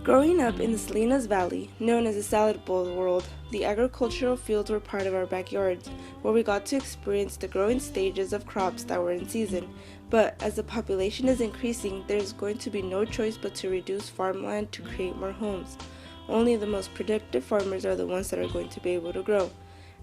Growing up in the Salinas Valley, known as the Salad Bowl world, the agricultural fields were part of our backyards, where we got to experience the growing stages of crops that were in season. But as the population is increasing, there is going to be no choice but to reduce farmland to create more homes. Only the most productive farmers are the ones that are going to be able to grow.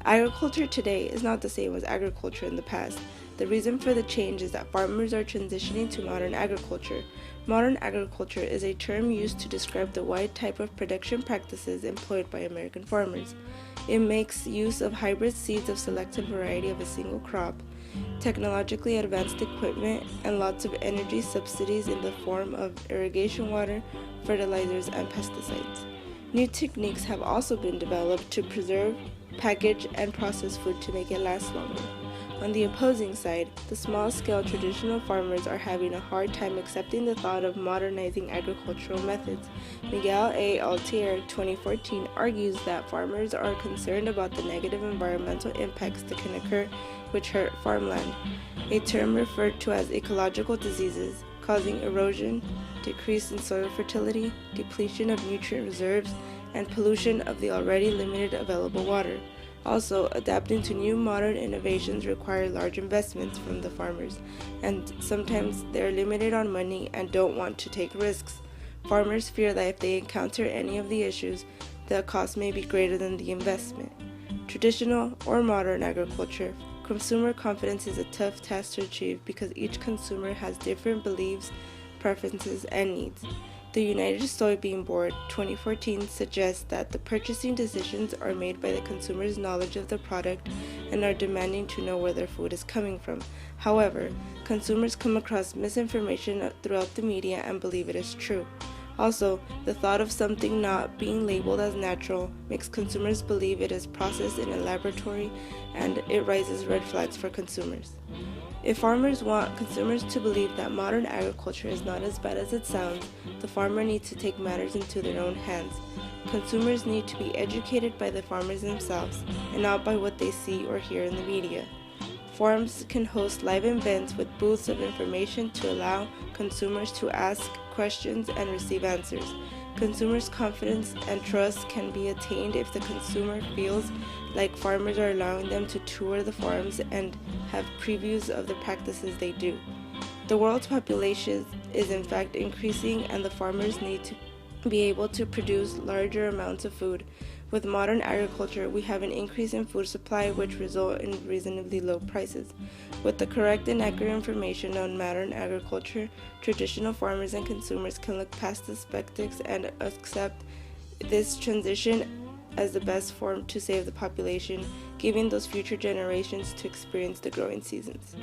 Agriculture today is not the same as agriculture in the past. The reason for the change is that farmers are transitioning to modern agriculture. Modern agriculture is a term used to describe the wide type of production practices employed by American farmers. It makes use of hybrid seeds of selected variety of a single crop, technologically advanced equipment, and lots of energy subsidies in the form of irrigation water, fertilizers, and pesticides. New techniques have also been developed to preserve, package, and process food to make it last longer. On the opposing side, the small-scale traditional farmers are having a hard time accepting the thought of modernizing agricultural methods. Miguel A. Altier, 2014, argues that farmers are concerned about the negative environmental impacts that can occur which hurt farmland, a term referred to as ecological diseases, causing erosion, decrease in soil fertility, depletion of nutrient reserves, and pollution of the already limited available water. Also, adapting to new modern innovations require large investments from the farmers, and sometimes they are limited on money and don't want to take risks. Farmers fear that if they encounter any of the issues, the cost may be greater than the investment. Traditional or modern agriculture, consumer confidence is a tough task to achieve because each consumer has different beliefs, preferences, and needs. The United Soybean Board 2014 suggests that the purchasing decisions are made by the consumer's knowledge of the product and are demanding to know where their food is coming from. However, consumers come across misinformation throughout the media and believe it is true. Also, the thought of something not being labeled as natural makes consumers believe it is processed in a laboratory, and it raises red flags for consumers. If farmers want consumers to believe that modern agriculture is not as bad as it sounds, the farmer needs to take matters into their own hands. Consumers need to be educated by the farmers themselves and not by what they see or hear in the media. Farms can host live events with booths of information to allow consumers to ask questions and receive answers. Consumers' confidence and trust can be attained if the consumer feels like farmers are allowing them to tour the farms and have previews of the practices they do. The world's population is in fact increasing, and the farmers need to be able to produce larger amounts of food. With modern agriculture, we have an increase in food supply which result in reasonably low prices. With the correct and accurate information on modern agriculture, traditional farmers and consumers can look past the spectacles and accept this transition as the best form to save the population, giving those future generations to experience the growing seasons.